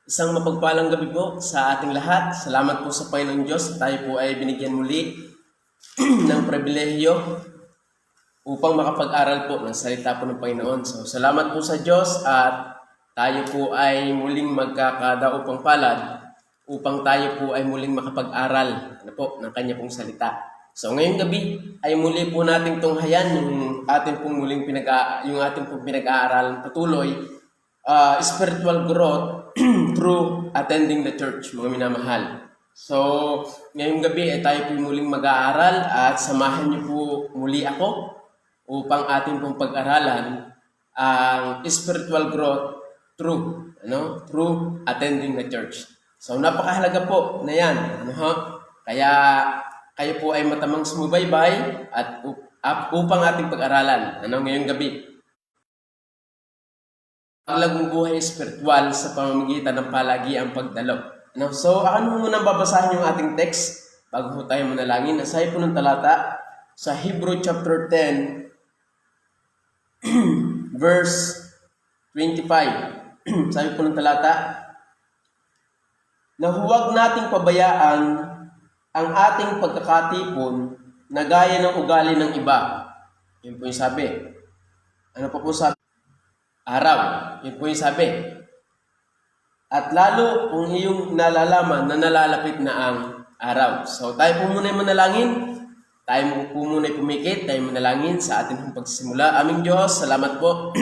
Isang mapagpalang gabi po sa ating lahat. Salamat po sa Panginoon Diyos. Tayo po ay binigyan muli ng pribilehyo upang makapag-aral po ng salita po ng Panginoon. So, salamat po sa Diyos at tayo po ay muling magkakadaupang palad upang tayo po ay muling makapag-aral ng kanya pong salita. So, ngayong gabi ay muli po nating tunghayan yung ating pong pinag-aaralan patuloy, spiritual growth through attending the church, mga minamahal. So, ngayong gabi ay tayo po muling mag-aaral at samahan niyo po muli ako upang ating pong pag-aralan ang spiritual growth through attending the church. So, napakahalaga po na yan. Kaya kayo po ay matamang sumubaybay at upang ating pag-aralan ngayong gabi. Paglagong buhay spiritual sa pamamagitan ng palagiang pagdalo. So, ako muna babasahin yung ating text bago tayo manalangin. Nasabi po ng talata sa Hebrew chapter 10, verse 25. Sabi po ng talata, na huwag nating pabayaan ang ating pagkakatipon na gaya ng ugali ng iba. Yun po yung sabi. Ano pa po sabi? Araw. Yun po yung sabi. At lalo kung iyong nalalaman na nalalapit na ang araw. So tayo po muna manalangin. Tayo po muna pumikit. Tayo manalangin sa ating pagsisimula. Aming Diyos, salamat po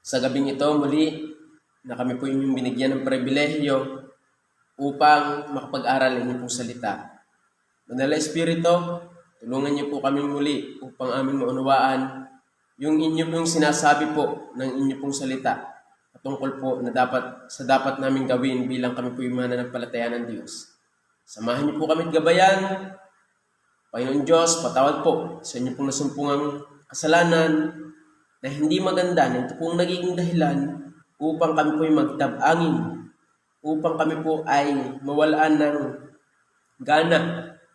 sa gabing ito muli na kami po inyong binigyan ng pribilehyo upang makapag-aral ng inyong salita. Manala Espiritu, tulungan niyo po kami muli upang aming maunawaan yung inyo pong sinasabi po ng inyo pong salita patungkol po na dapat namin gawin bilang kami po yung mananampalataya ng Diyos. Samahan niyo po kami at gabayan. Panginoon Diyos, patawad po sa inyo pong nasumpungang kasalanan na hindi maganda na ito pong nagiging dahilan upang kami po ay magtab-angin, upang kami po ay mawalaan ng gana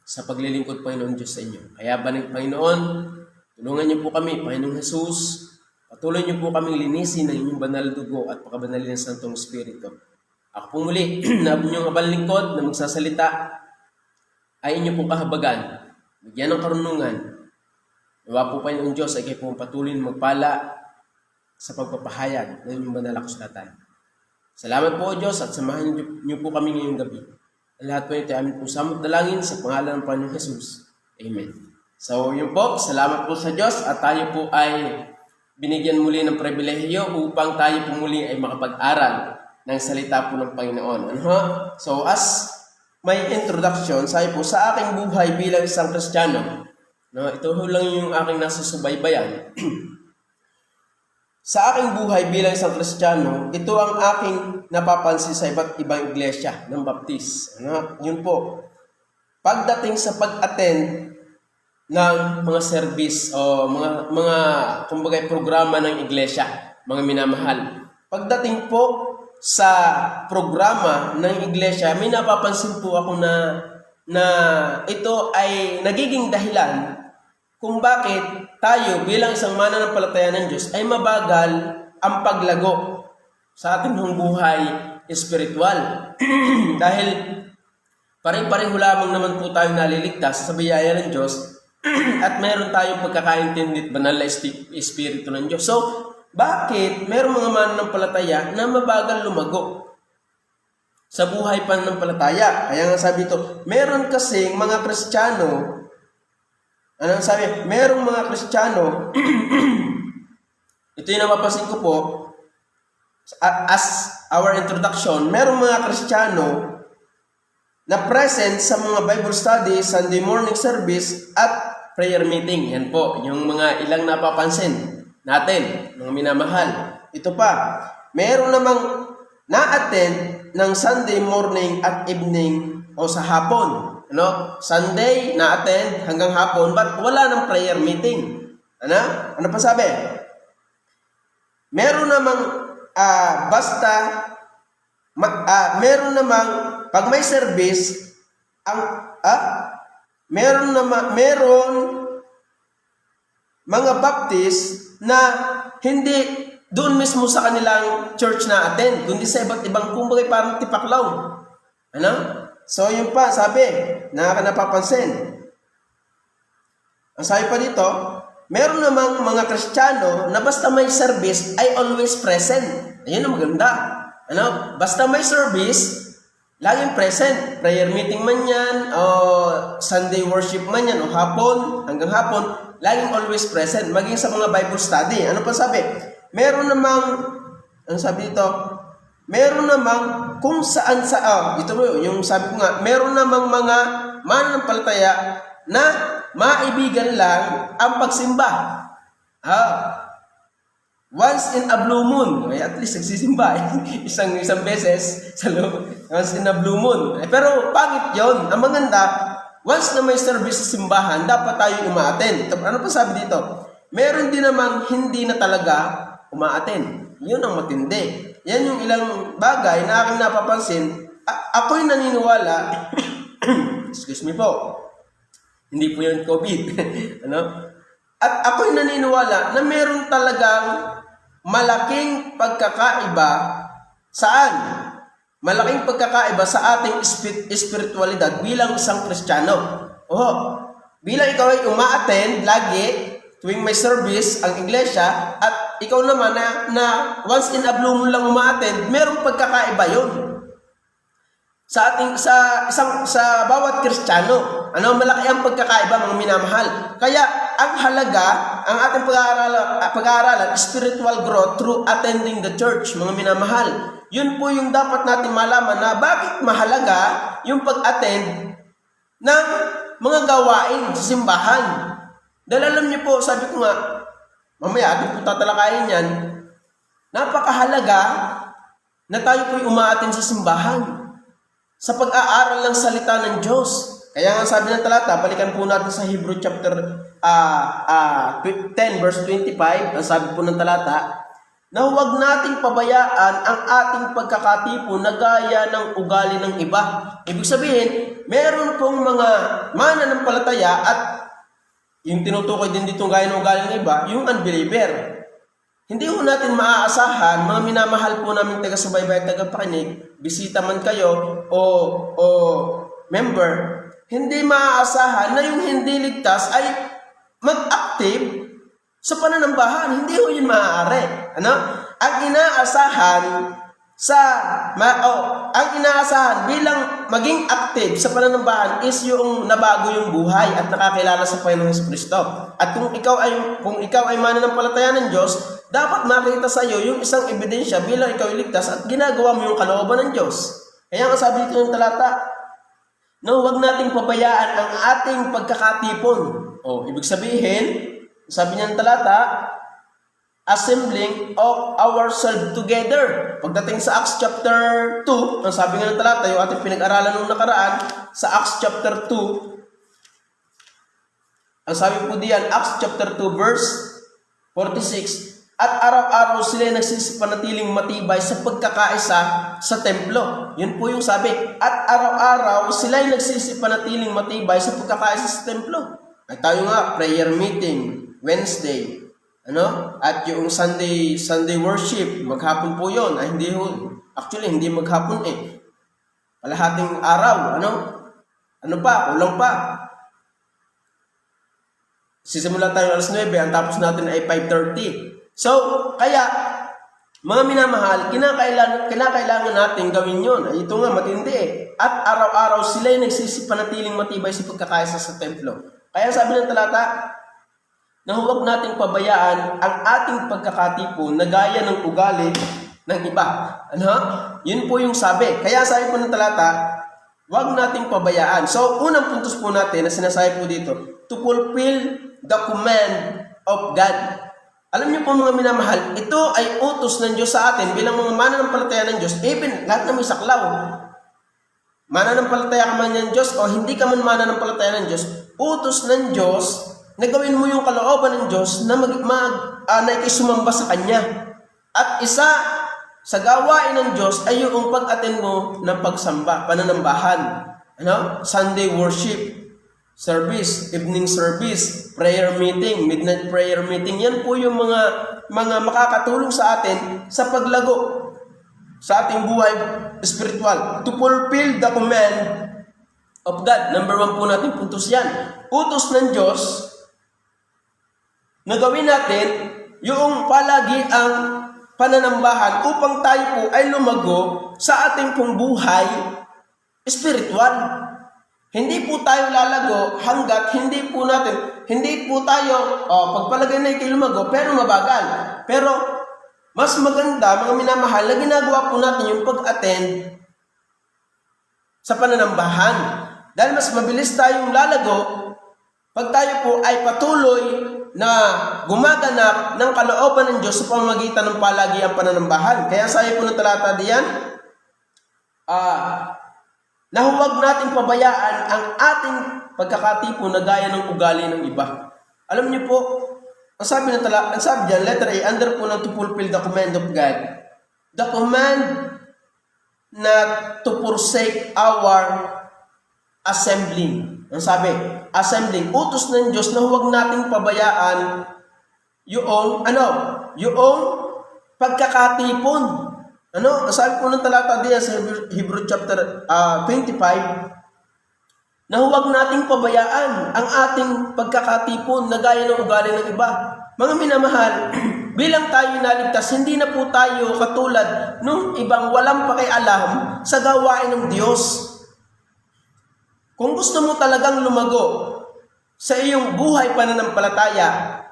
sa paglilingkod Panginoon Diyos sa inyo. Kaya Panginoon, tulungan niyo po kami, Panginoong Jesus. Patuloy niyo po kaming linisin ng inyong banal dugo at pakabanalin ng Santong Espiritu. Ako po muli, na inyong abal lingkod na magsasalita ay inyo pong kahabagan. Bigyan ng karunungan. Nawa po Panginoong Diyos ay kayo pong patuloy na magpala sa pagpapahayag ng inyong banal na kasulatan. Salamat po Diyos at samahan niyo po kami ngayong gabi. Ang lahat po ito ay amin pong samot dalangin sa pangalan ng Panginoong Jesus. Amen. So, yun po, salamat po sa Diyos at tayo po ay binigyan muli ng pribilehyo upang tayo po muli ay makapag-aral ng salita po ng Panginoon. So, as may introduction, sabi po, sa aking buhay bilang isang Kristiyano, ito lang yung aking nasusubaybayan. Sa aking buhay bilang isang Kristiyano, ito ang aking napapansin sa iba't ibang iglesia ng Baptist. Yun po, pagdating sa pag-attend ng mga service o mga kumbaga programa ng iglesia, mga minamahal. Pagdating po sa programa ng iglesia, may napapansin po ako na ito ay nagiging dahilan kung bakit tayo bilang isang mananampalataya ng Diyos ay mabagal ang paglago sa ating buhay espiritual. Dahil pare-pareho lamang naman po tayong naliligtas sa biyaya ng Diyos at meron tayong pagkakaintindi at banal na espiritu ng Diyos. So, bakit meron mga mananampalataya na mabagal lumago sa buhay pananampalataya? Kaya nga sabi ito, meron kasing mga Kristiyano, merong mga Kristiyano, ito yung napapansin ko po, as our introduction, merong mga Kristiyano na present sa mga Bible study, Sunday morning service, at prayer meeting. Yan po, yung mga ilang napapansin natin, mga minamahal. Ito pa, meron namang na-attend ng Sunday morning at evening o sa hapon. Sunday na-attend hanggang hapon, but wala ng prayer meeting. Ano pa sabi? Meron namang meron namang pag may service meron mga Baptist na hindi doon mismo sa kanilang church na attend, kundi sa iba't ibang kumbaga parang tipaklaw. Ano? So yun pa, sabi, napapansin. Ang sabi pa dito, meron namang mga Kristiyano na basta may service ay always present. Ayun ang maganda. Ano? Basta may service, laging present. Prayer meeting man yan, o Sunday worship man yan, o hapon, hanggang hapon, laging always present. Maging sa mga Bible study. Ano pa sabi? Meron namang, ano sabi dito? Meron namang kung saan ito mo yung sabi ko nga, meron namang mga mananampalataya na maibigan lang ang pagsimba. Once in a blue moon. At least nagsisimba. isang beses sa loob. Once in a blue moon. Pero pangit yon. Ang maganda, once na may service sa simbahan, dapat tayo umaattend. Ano pa sabi dito? Meron din namang hindi na talaga umaattend. Yun ang matindi. Yan yung ilang bagay na aking napapansin. Ako'y naniniwala, excuse me po, hindi po yun COVID. Ano? At ako'y naniniwala na meron talagang malaking pagkakaiba. Saan? Malaking pagkakaiba sa ating espiritualidad bilang isang Kristiyano. Bilang ikaw ay umaattend lagi tuwing may service ang iglesia at ikaw naman na once in a blue moon lang umaattend, merong pagkakaiba yun. Sa bawat Kristiyano, malaki ang pagkakaiba, mga minamahal. Kaya ang halaga, ang ating pag-aaralan, spiritual growth through attending the church, mga minamahal. Yun po yung dapat natin malaman na bakit mahalaga yung pag-attend ng mga gawain sa simbahan. Dahil alam niyo po, sabi ko nga, mamaya ating po tatalakayin yan, napakahalaga na tayo po'y umaattend sa simbahan sa pag-aaral ng salita ng Diyos. Kaya nga sabi ng talata, balikan po natin sa Hebrew chapter 10 verse 25, ang sabi po ng talata, na huwag nating pabayaan ang ating pagkakatipon na gaya ng ugali ng iba. Ibig sabihin, meron pong mga mananampalataya at yung tinutukoy din dito gaya ng ugali ng iba, yung unbeliever. Hindi po natin maaasahan, mga minamahal po namin taga-subaybay at taga-pakinig, bisita man kayo o member, hindi maaasahan na yung hindi ligtas ay mag-active sa pananambahan. Hindi ho yun maaari. Ang inaasahan bilang maging active sa pananambahan is yung nabago yung buhay at nakakilala sa Panginoong Jesucristo. At kung ikaw ay mananampalataya ng Diyos, dapat makita sa iyo yung isang ebidensya bilang ikaw ay ligtas at ginagawa mo yung kalooban ng Diyos. Kaya nga sabi dito ng talata, na huwag nating pabayaan ang ating pagkakatipon. Ibig sabihin, sabi niya ng talata, assembling of ourselves together. Pagdating sa Acts chapter 2, ang sabi nga ng talata, yung ating pinag-aralan nung nakaraan, sa Acts chapter 2, ang sabi po diyan, Acts chapter 2 verse 46, at araw-araw sila nagsisipanatiling matibay sa pagkakaisa sa templo. Yun po yung sabi, at araw-araw sila nagsisipanatiling matibay sa pagkakaisa sa templo. At tayo nga, prayer meeting, Wednesday, at yung Sunday worship, maghapon po yun. Hindi maghapon Kalahating araw, kulang pa. Sisimula tayo alas 9, ang tapos natin ay 5:30. So, kaya, mga minamahal, kinakailangan natin gawin yun. Ito nga, matindi At araw-araw sila ay nagsisipanatiling matibay sa pagkakaisa sa templo. Kaya sabi ng talata, na huwag nating pabayaan ang ating pagkakatipon na gaya ng ugali ng iba. Yun po yung sabi. Kaya sabi po ng talata, huwag nating pabayaan. So, unang puntos po natin na sinasabi po dito, to fulfill the command of God. Alam niyo po mga minamahal, ito ay utos ng Diyos sa atin bilang mga mananampalataya ng Diyos, even lahat na may saklaw. Mananampalataya ka man ng Diyos o hindi ka man mananampalataya ng Diyos, utos ng Diyos na gawin mo yung kalooban ng Diyos na nakikisumamba sa Kanya. At isa sa gawain ng Diyos ay yung pag-attend mo ng pagsamba, pananambahan. Sunday worship. service, evening service, prayer meeting, midnight prayer meeting. Yan po yung mga makakatulong sa atin sa paglago sa ating buhay spiritual. To fulfill the command of God. Number 1 po natin puntos yan. Utos ng Diyos na gawin natin yung palagi ang pananambahan upang tayo po ay lumago sa ating pong buhay spiritual. Hindi po tayo lalago hanggat hindi po tayo, pagpalagay na ito'y lumago, pero mabagal. Pero, mas maganda, mga minamahal, na ginagawa po natin yung pag-attend sa pananambahan. Dahil mas mabilis tayong lalago pag tayo po ay patuloy na gumaganap ng kalooban ng Diyos sa pamamagitan ng palagiang pananambahan. Kaya sabi po ng talata diyan, na huwag nating pabayaan ang ating pagkakatipon na gaya ng ugali ng iba. Alam niyo po, ang sabi diyan, letter A, under po ng to fulfill the command of God. The command not to forsake our assembling. Ang sabi, assembling. Utos ng Diyos na huwag nating pabayaan yung pagkakatipon. Ang sabi po ng talata diyan sa Hebrew chapter 25, na huwag nating pabayaan ang ating pagkakatipon na gaya ng ugali ng iba. Mga minamahal, bilang tayo naligtas, hindi na po tayo katulad nung ibang walang pakialam sa gawain ng Diyos. Kung gusto mo talagang lumago sa iyong buhay pananampalataya,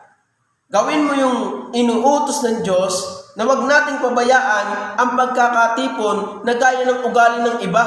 gawin mo yung inuutos ng Diyos na huwag nating pabayaan ang pagkakatipon na gaya ng ugali ng iba.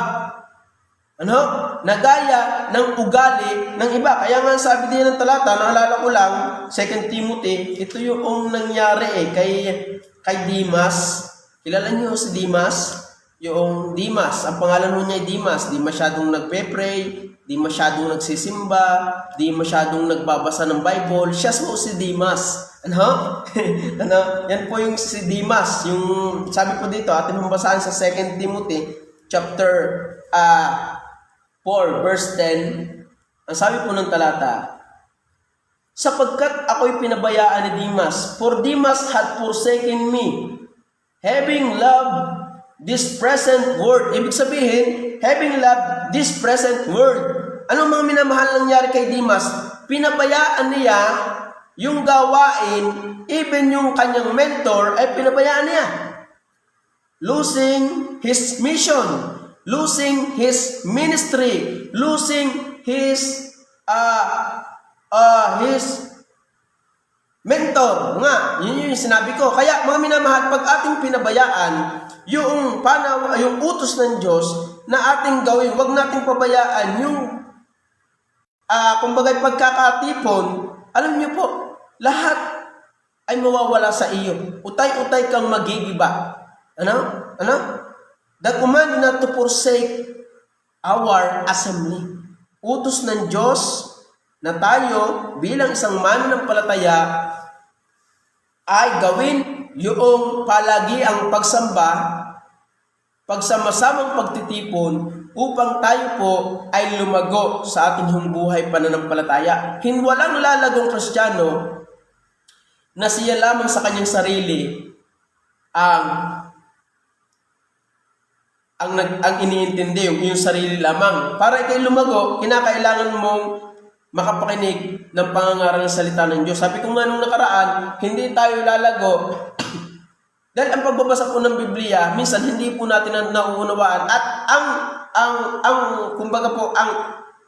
Na gaya ng ugali ng iba. Kaya nga sabi din ng talata, naalala ko lang, 2 Timothy, ito yung nangyari kay Dimas. Kilala niyo si Dimas? Yung Dimas, ang pangalan niya ay Dimas. Di masyadong nagpe-pray, di masyadong nagsisimba, di masyadong nagbabasa ng Bible. Siya po si Dimas. Yan po yung si Dimas. Yung sabi po dito, atin mabasahan sa 2 Timothy chapter 4 verse 10. Ang sabi po ng talata, sapagkat ako'y pinabayaan ni Dimas, for Dimas had forsaken me, having loved this present world. Ibig sabihin, having loved this present world. Anong mga minamahal nangyari kay Dimas? Pinabayaan niya yung gawain, even yung kanyang mentor, ay pinabayaan niya. Losing his mission, losing his ministry, losing his mentor. Yun yung sinabi ko. Kaya mga minamahal, pag ating pinabayaan yung utos ng Diyos na ating gawin, wag nating pabayaan yung kumbaga pagkakatipon. Alam niyo po, lahat ay mawawala sa iyo. Utay-utay kang magigiba. The command not to forsake our assembly. Utos ng Diyos na tayo bilang isang mananampalataya ay gawin yung palagi ang pagsamba, pagsama-samang pagtitipon upang tayo po ay lumago sa ating buhay pananampalataya. Walang lalagong Kristiyano na siya lamang sa kanyang sarili ang iniintindi yung sarili lamang. Para ikay lumago, kinakailangan mong makapakinig ng pangangaral ng salita ng Diyos. Sabi ko nga nung nakaraan, hindi tayo lalago dahil ang pagbabasa po ng Biblia, minsan hindi po natin nauunawaan. At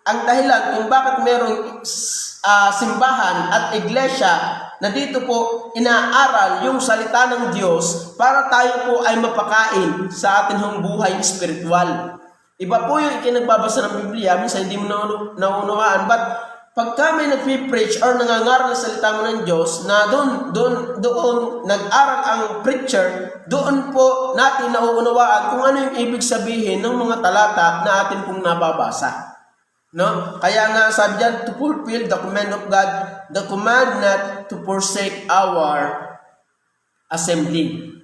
ang dahilan kung bakit merong simbahan at iglesia na dito po inaaral yung salita ng Diyos para tayo po ay mapakain sa ating buhay spiritual. Iba po yung ikinagbabasa ng Biblia, minsan hindi mo nauunawaan. But pagka may nag-preach or nangangaral ng salita mo ng Diyos, na doon nag-aral ang preacher, doon po natin nauunawaan kung ano yung ibig sabihin ng mga talata na atin pong nababasa. Kaya nga sabi dyan, to fulfill the command of God, the command not to forsake our assembly.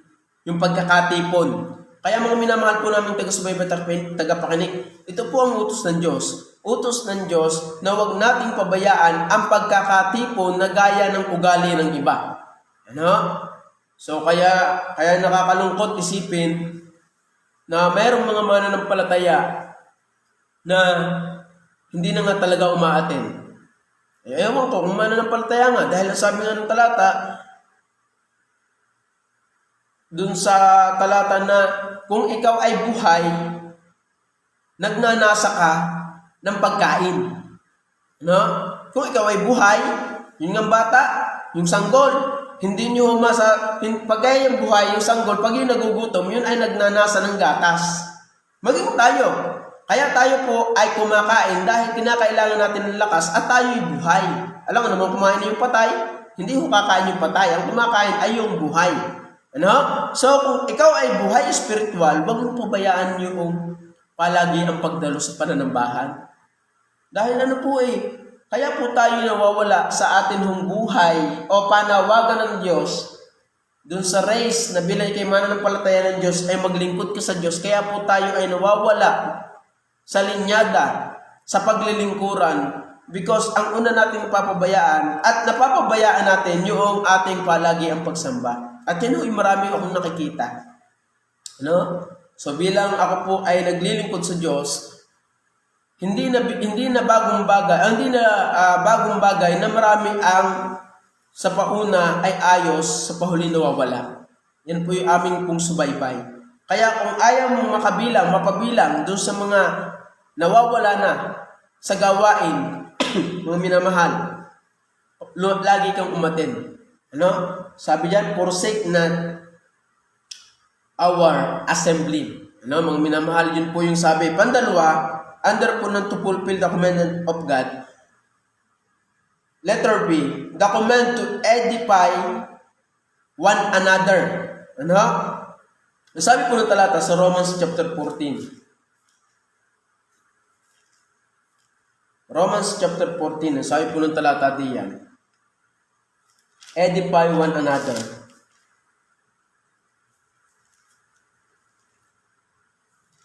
Yung pagkakatipon. Kaya mga minamahal po namin taga-subaybay, tagapakinig, ito po ang utos ng Diyos. utos ng Diyos na huwag nating pabayaan ang pagkakatipon na gaya ng ugali ng iba. Ano? So kaya nakakalungkot isipin na mayroong mga mananampalataya na hindi na nga talaga umaattend. Ewan ko kung mananampalataya nga dahil sabi nga ng talata, dun sa talata na kung ikaw ay buhay, nagnanasa ka ng pagkain. No? Kung ikaw ay buhay, yung nga bata, yung sanggol, hindi nyo pagkaya yung buhay, yung sanggol, pag yung nagugutom, yun ay nagnanasa ng gatas. Maging tayo. Kaya tayo po ay kumakain dahil kinakailangan natin ng lakas at tayo ay buhay. Alam mo naman, kumain yung patay, hindi ko kakain yung patay. Ang kumakain ay yung buhay. Ano? So, kung ikaw ay buhay spiritual, wag mo pabayaan yung palagi ang pagdalo sa pananambahan. Dahil ano po kaya po tayo nawawala sa atin hong buhay o panawagan ng Diyos dun sa race na bilay kay mananampalataya ng Diyos ay maglingkod ka sa Diyos. Kaya po tayo ay nawawala sa linyada, sa paglilingkuran because ang una natin napapabayaan at napapabayaan natin yung ating palagi ang pagsamba. At yun marami akong nakikita. Ano? So bilang ako po ay naglilingkod sa Diyos, hindi na bagong bagay na marami ang sa pauna ay ayos, sa pahuli nawawala. Yan po yung aming pong subaybay. Kaya kung ayaw mong mapabilang doon sa mga nawawala na sa gawain, mga minamahal, lagi kang umattend. Ano? Sabi diyan, forsake not our assembly. Ano? Mga minamahal, yun po yung sabi. Pandalawa, under po ng to fulfill the commandment of God. Letter B, the command to edify one another. Ano? Sabi po ng talata sa Romans chapter 14. Romans chapter 14, sabi po ng talata diyan, edify one another.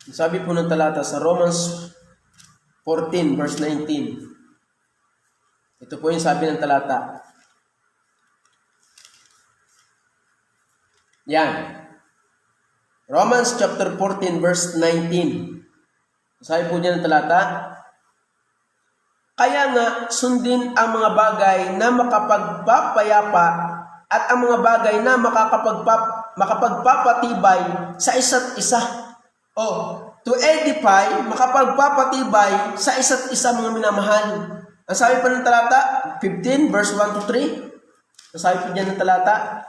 Sabi po ng talata sa Romans 14 verse 19. Ito po yung sabi ng talata. Yan. Romans chapter 14 verse 19. Sabi po niya ng talata, kaya nga sundin ang mga bagay na makapagpapayapa at ang mga bagay na makapagpapatibay sa isa't isa. To edify, makapagpapatibay sa isa't isa mga minamahal. Ang sabi pa ng talata, 15 verse 1 to 3. Ang sabi po niya ng talata,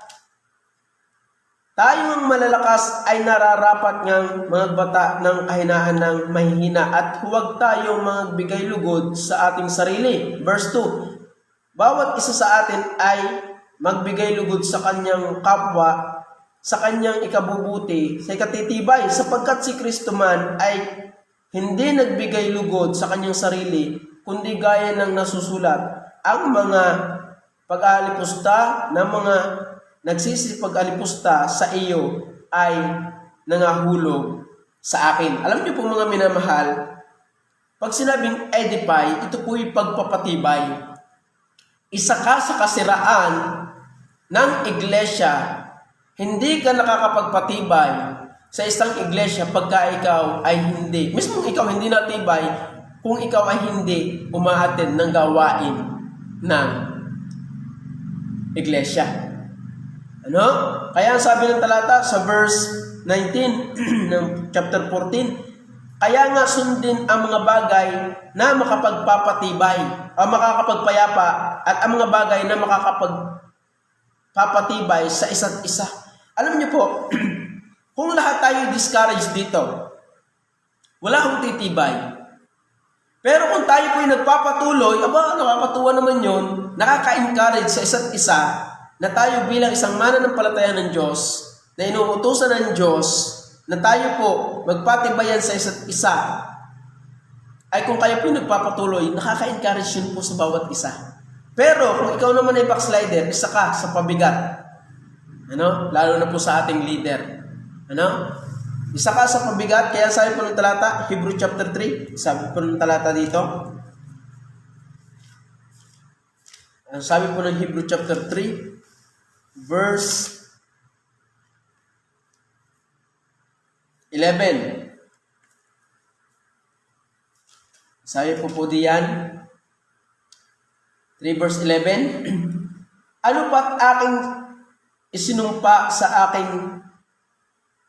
tayong malalakas ay nararapat ngang magbata ng kahinaan ng mahihina at huwag tayong magbigay lugod sa ating sarili. Verse 2, bawat isa sa atin ay magbigay lugod sa kanyang kapwa, sa kanyang ikabubuti, sa ikatitibay, sapagkat si Kristo man ay hindi nagbigay lugod sa kanyang sarili, kundi gaya ng nasusulat, ang mga pag-aalipusta ng mga nagsisipag-alipusta sa iyo ay nangahulog sa akin. Alam niyo po mga minamahal, pag sinabing edify, ito po yung pagpapatibay. Isa ka sa kasiraan ng iglesia, hindi ka nakakapagpatibay sa isang iglesia pagka ikaw ay hindi. Mismo ikaw hindi natibay kung ikaw ay hindi umaattend ng gawain ng iglesia. Ano? Kaya ang sabi ng talata sa verse 19 ng chapter 14, kaya nga sundin ang mga bagay na makapagpapatibay o makakapagpayapa at ang mga bagay na makakapagpapatibay sa isa't isa. Alam niyo po, kung lahat tayo discouraged dito, wala akong titibay. Pero kung tayo po ay nagpapatuloy, nakakatuwa naman yun, nakaka-encourage sa isa't isa, na tayo bilang isang mananampalataya ng Diyos, na inuutusan ng Diyos, na tayo po magpatibayan sa isa't isa, ay kung kayo po nagpapatuloy, nakaka-encourage yun po sa bawat isa. Pero kung ikaw naman ay backslider, isa ka sa pabigat. Lalo na po sa ating leader. Isa ka sa pabigat, kaya sabi po ng talata, Hebrew chapter 3, sabi po ng talata dito. Ang sabi po ng Hebrew chapter 3, verse 11. Sabi po diyan, 3 verse 11, ano pa't aking isinumpa sa aking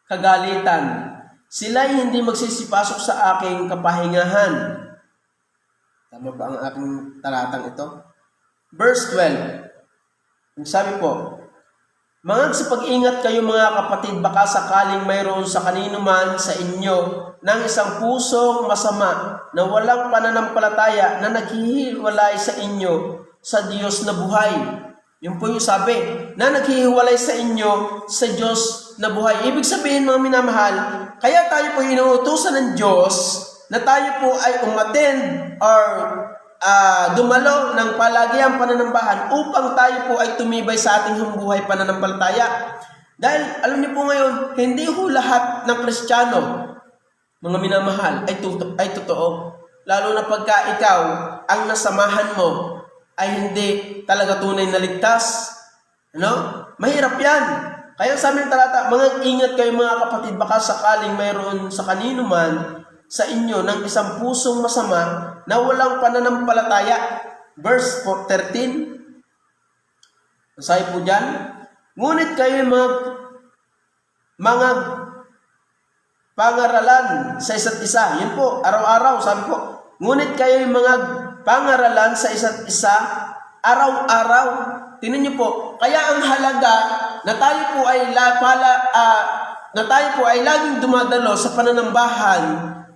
kagalitan, sila'y hindi magsisipasok sa aking kapahingahan. Tama ba ang aking talatang ito? Verse 12. Sabi po, mangag sa pag-ingat kayo mga kapatid, baka sakaling mayroon sa kanino man sa inyo ng isang pusong masama na walang pananampalataya na naghihiwalay sa inyo sa Diyos na buhay. Yun po yung sabi, na naghihiwalay sa inyo sa Diyos na buhay. Ibig sabihin mga minamahal, kaya tayo po inuutusan ng Diyos na tayo po ay umattend or dumalo ng palagiang pananambahan upang tayo po ay tumibay sa ating buhay pananampalataya. Dahil alam niyo po ngayon, hindi po lahat ng Kristiyano, mga minamahal, ay totoo. Lalo na pagka ikaw ang nasamahan mo ay hindi talaga tunay na ligtas. Mahirap yan. Kaya sabi ng talata, mga ingat kayo mga kapatid, baka sakaling mayroon sa kanino man sa inyo ng isang pusong masama na walang pananampalataya. Verse 13. Sabi po dyan, ngunit kayo mga pangaralan sa isa't isa. Yun po, araw-araw, sabi po, ngunit kayo mga pangaralan sa isa't isa, araw-araw. Tingnan niyo po, kaya ang halaga na tayo po ay laging dumadalo sa pananambahan,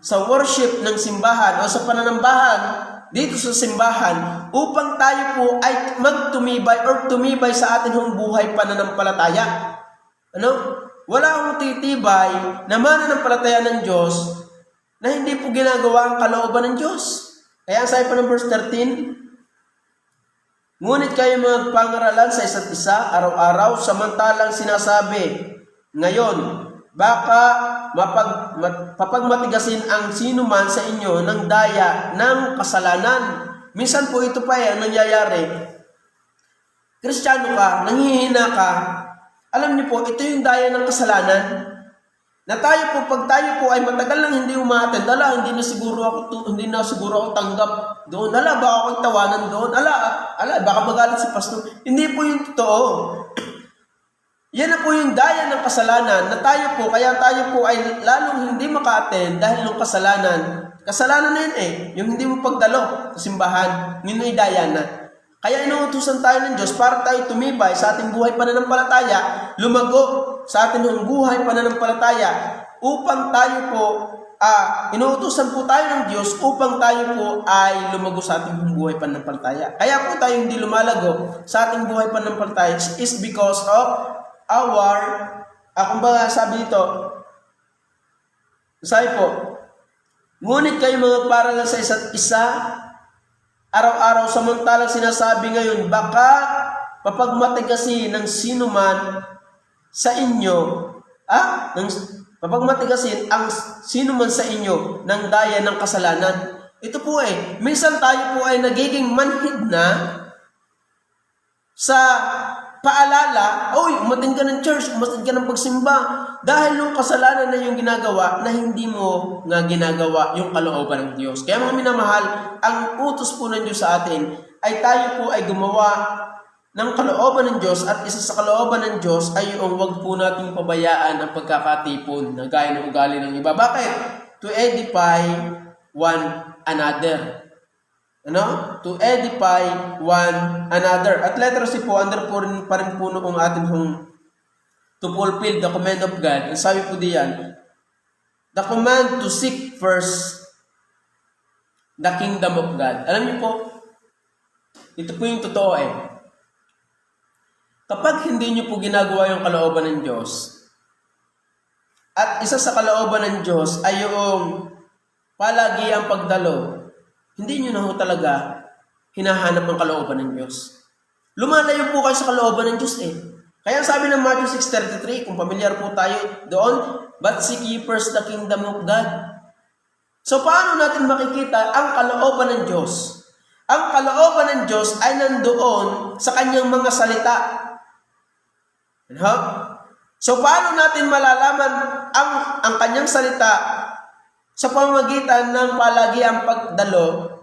sa worship ng simbahan o sa pananambahan dito sa simbahan upang tayo po ay magtumibay or tumibay sa ating buhay pananampalataya. Wala akong titibay na mananampalataya ng Diyos na hindi po ginagawa ang kalooban ng Diyos. Kaya sabi po ng verse 13, ngunit kayo magpangaralan sa isa't isa araw-araw, samantalang sinasabi, ngayon, baka papagmatigasin ang sino man sa inyo ng daya ng kasalanan. Minsan po ito pa ang nangyayari. Kristiyano ka, nanghihina ka, alam niyo po, ito yung daya ng kasalanan. Na tayo po, pag tayo po ay matagal lang hindi umattend, hindi na siguro ako tanggap doon. Baka ako tawanan doon. Baka magalit si pastor. Hindi po yung totoo. Yan na po yung daya ng kasalanan na tayo po, kaya tayo po ay lalong hindi maka-attend dahil ng kasalanan. Kasalanan na yun yung hindi mo pagdalo sa simbahan, yun ay daya na. Kaya inuutusan tayo ng Diyos para tayo tumibay sa ating buhay pananampalataya, lumago sa ating buhay pananampalataya, upang tayo po, inuutusan po tayo ng Diyos upang tayo po ay lumago sa ating buhay pananampalataya. Kaya po tayo hindi lumalago sa ating buhay pananampalataya is because of our, kumbaga sabi dito, sabi po, ngunit kayo mga paralan sa isa't isa, araw-araw, samantalang sinasabi ngayon, baka papagmatigasin ng sino man sa inyo, papagmatigasin ang sino man sa inyo ng daya ng kasalanan. Ito po minsan tayo po ay nagiging manhid na sa paalala, umattend ka ng church, umattend ka ng pagsimba, dahil nung kasalanan na yung ginagawa na hindi mo nga ginagawa yung kalooban ng Diyos. Kaya mga minamahal, ang utos po ng Diyos sa atin ay tayo po ay gumawa ng kalooban ng Diyos, at isa sa kalooban ng Diyos ay yung huwag po natin pabayaan ang pagkakatipon na gaya ng ugali ng iba. Bakit? To edify one another. To edify one another. At letter C po, under po rin po noong ating to fulfill the command of God. Ang sabi po diyan, the command to seek first the kingdom of God. Alam niyo po, ito po yung totoo Kapag hindi niyo po ginagawa yung kalooban ng Diyos, at isa sa kalooban ng Diyos ay yung palagi ang pagdalo, hindi nyo na talaga hinahanap ang kalooban ng Diyos. Lumalayo po kayo sa kalooban ng Diyos Kaya sabi ng Matthew 6:33, kung familiar po tayo doon, but seek ye first the kingdom of God. So paano natin makikita ang kalooban ng Diyos? Ang kalooban ng Diyos ay nandoon sa kanyang mga salita. Ano? So paano natin malalaman ang kanyang salita sa pamamagitan ng palagiang pagdalo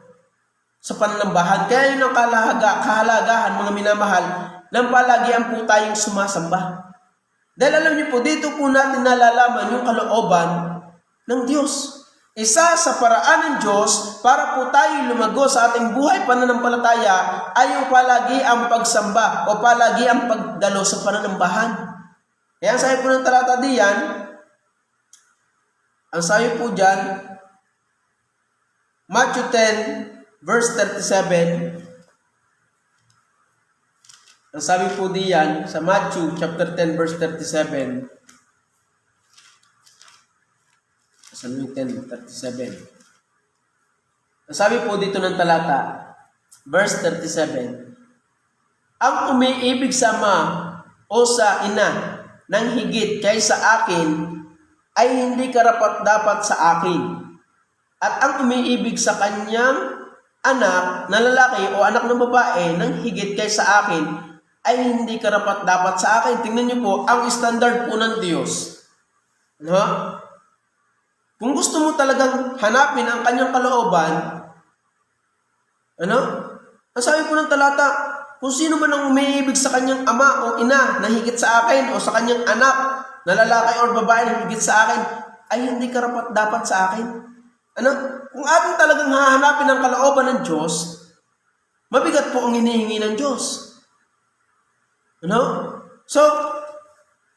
sa pananambahan? Kaya yun ang kahalagahan, mga minamahal, ng palagian po tayong sumasamba. Dahil alam niyo po, dito po natin nalalaman yung kalooban ng Diyos. Isa sa paraan ng Diyos para po tayo lumago sa ating buhay pananampalataya ay yung palagiang pagsamba o palagiang pagdalo sa pananambahan. Kaya ang sabi po ng talata diyan, ang sabi po dyan, Matthew 10, verse 37, ang sabi po diyan sa Matthew chapter 10, verse 37, Matthew 10:37. Ang sabi po dito ng talata, verse 37, ang umiibig sa ama o sa ina ng higit kaysa akin ay hindi karapat-dapat sa akin. At ang umiibig sa kanyang anak na lalaki o anak ng babae ng higit kaysa akin ay hindi karapat-dapat sa akin. Tingnan niyo po, ang standard po ng Diyos. Ano? Kung gusto mo talagang hanapin ang kanyang kalooban, ano? Ang sabi po ng talata, kung sino man ang umiibig sa kanyang ama o ina na higit sa akin o sa kanyang anak na lalaki o babae na higit sa akin, ay hindi karapat-dapat sa akin. Ano? Kung ating talagang hahanapin ang kalooban ng Diyos, mabigat po ang hinihingi ng Diyos. Ano? So,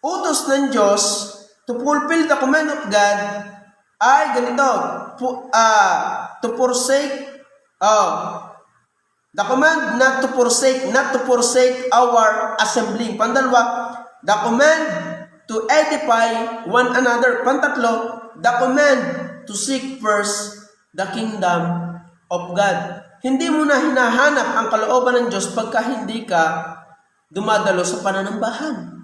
utos ng Diyos to fulfill the command of God ay ganito, to forsake, the command not to forsake our assembly. Pandalwa, the command to edify one another. Pantatlo, the command to seek first the kingdom of God. Hindi mo na hinahanap ang kalooban ng Diyos pagka hindi ka dumadalo sa pananambahan.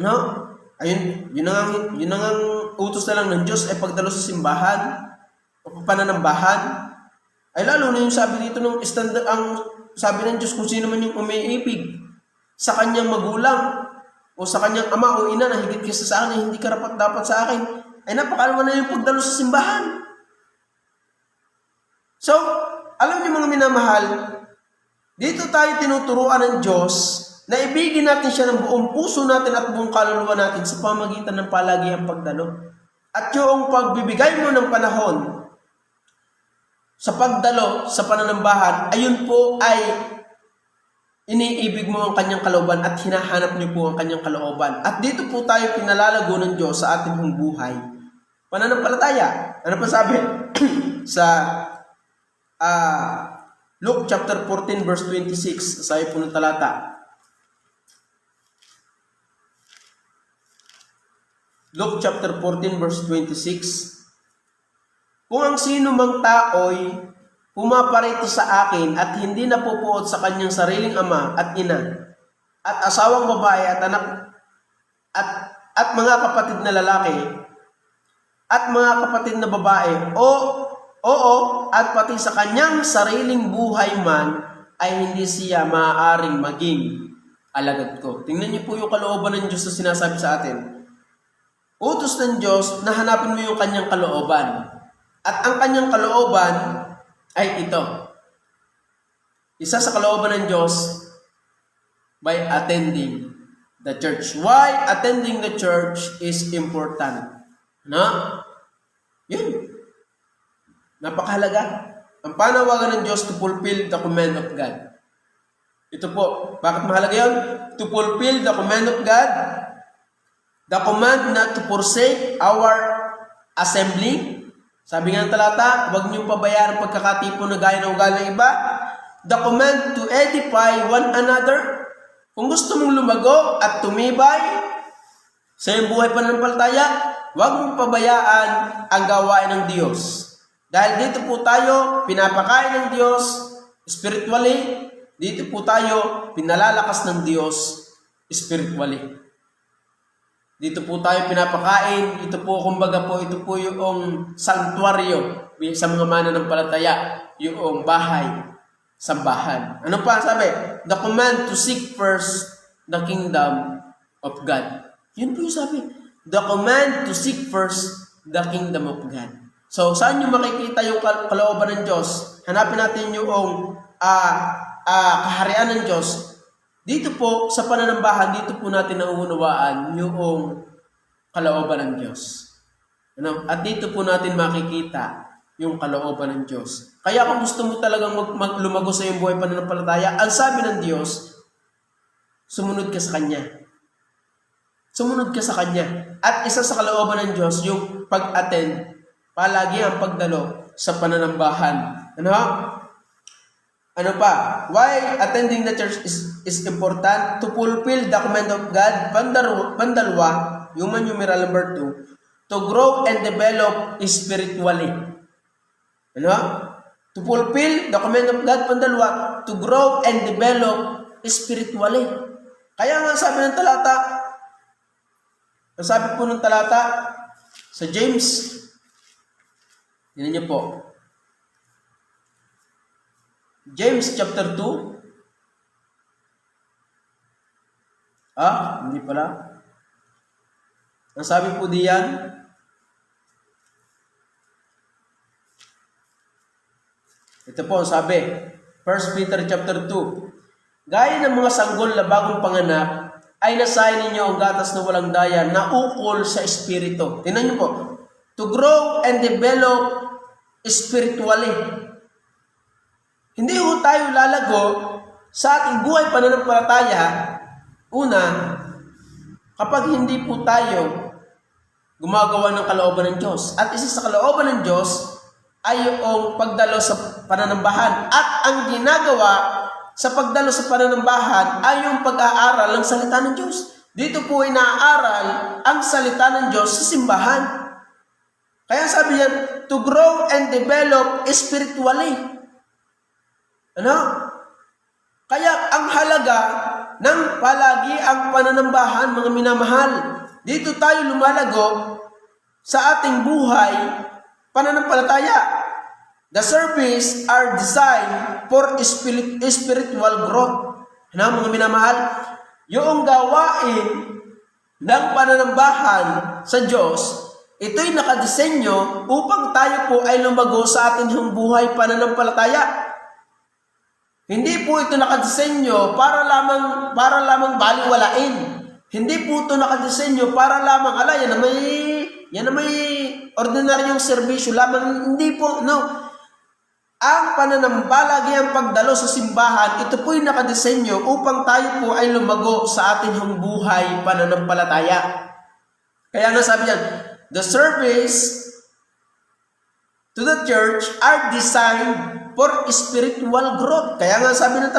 Ano? Ayun, yun ang utos na lang ng Diyos ay pagdalo sa simbahan o pananambahan. Ay lalo na yung sabi dito ng standard, ang sabi ng Diyos kung sino man yung umiibig sa kanyang magulang o sa kanyang ama o ina na higit kaysa sa akin, hindi karapat-dapat sa akin, ay napakalaman na yung pagdalo sa simbahan. So, alam niyo mga minamahal, dito tayo tinuturuan ng Diyos na ibigin natin siya ng buong puso natin at buong kaluluwa natin sa pamagitan ng palagiang pagdalo. At yung pagbibigay mo ng panahon sa pagdalo sa pananambahan, ayun po ay iniibig mo ang kanyang kalooban at hinahanap niyo po ang kanyang kalooban. At dito po tayo pinalalago ng Diyos sa ating buhay pananampalataya. Ano pa sabi? sa Luke chapter 14 verse 26, sabi po ng talata. Luke chapter 14 verse 26. Kung ang sino mang tao'y pumaparito sa akin at hindi napupuot sa kanyang sariling ama at ina at asawang babae at anak at mga kapatid na lalaki at mga kapatid na babae at pati sa kanyang sariling buhay man ay hindi siya maaaring maging alagad ko. Tingnan niyo po yung kalooban ng Diyos na sinasabi sa atin. Utos ng Diyos na hanapin mo yung kanyang kalooban. At ang kanyang kalooban ay ito. Isa sa kalooban ng Diyos by attending the church. Why attending the church is important? No? Yun. Napakahalaga. Ang panawagan ng Diyos to fulfill the command of God. Ito po. Bakit mahalaga yun? To fulfill the command of God. The command not to forsake our assembly. Sabi nga ng talata, huwag niyong pabayaan ang pagkakatipon na gaya ng ugali ng iba. The command to edify one another. Kung gusto mong lumago at tumibay sa iyong buhay pananampalataya, huwag mong pabayaan ang gawain ng Diyos. Dahil dito po tayo pinapakain ng Diyos spiritually, dito po tayo pinalalakas ng Diyos spiritually. Dito po tayo pinapakain, ito po kumbaga po, ito po yung sanctuaryo sa mga mananampalataya, yung bahay, sambahan. Ano pa sabi? The command to seek first the kingdom of God. Yun po yung sabi. The command to seek first the kingdom of God. So, saan nyo makikita yung kalooban ng Diyos? Hanapin natin yung kaharian ng Diyos. Dito po, sa pananambahan, dito po natin nauunawaan yung kalooban ng Diyos. At dito po natin makikita yung kalooban ng Diyos. Kaya kung gusto mo talagang lumago sa iyong buhay pananampalataya, ang sabi ng Diyos, sumunod ka sa Kanya. Sumunod ka sa Kanya. At isa sa kalooban ng Diyos, yung pag-attend, palagi ang pagdalo sa pananambahan. Ano pa? Why attending the church is important? To fulfill the command of God. Pandalwa, human numeral number 2, to grow and develop spiritually. To fulfill the command of God. Pandalwa, to grow and develop spiritually. Kaya nga sabi ng talata, sabi po ng talata sa James, yun niyo po. James chapter 2. Hindi pala. Ang sabi po diyan, ito po ang sabi, 1 Peter chapter 2. Gaya ng mga sanggol na bagong panganak, ay nasayin ninyo ang gatas na walang daya na ukol sa espiritu. Tingnan niyo po. To grow and develop spiritually. Hindi po tayo lalago sa ating buhay pananampalataya, una, kapag hindi po tayo gumagawa ng kalooban ng Diyos. At isa sa kalooban ng Diyos ay yung pagdalo sa pananambahan. At ang ginagawa sa pagdalo sa pananambahan ay yung pag-aaral ng salita ng Diyos. Dito po inaaral ang salita ng Diyos sa simbahan. Kaya sabi yan, to grow and develop spiritually. Kaya ang halaga ng palagi ang pananambahan, mga minamahal. Dito tayo lumalago sa ating buhay pananampalataya. The service are designed for spiritual growth. Mga minamahal, yung gawain ng pananambahan sa Diyos, ito'y nakadesenyo upang tayo po ay lumago sa ating buhay pananampalataya. Hindi po ito nakadesenyo para lamang baliwalain. Hindi po ito nakadesenyo para lamang yan na may ordinaryong serbisyo lamang. Hindi po, no. Ang pananambalagi ang pagdalo sa simbahan, ito po'y nakadesenyo upang tayo po ay lumago sa ating buhay pananampalataya. Kaya nga sabi niyan, the service to the church are designed for spiritual growth. Kaya nga sabi ng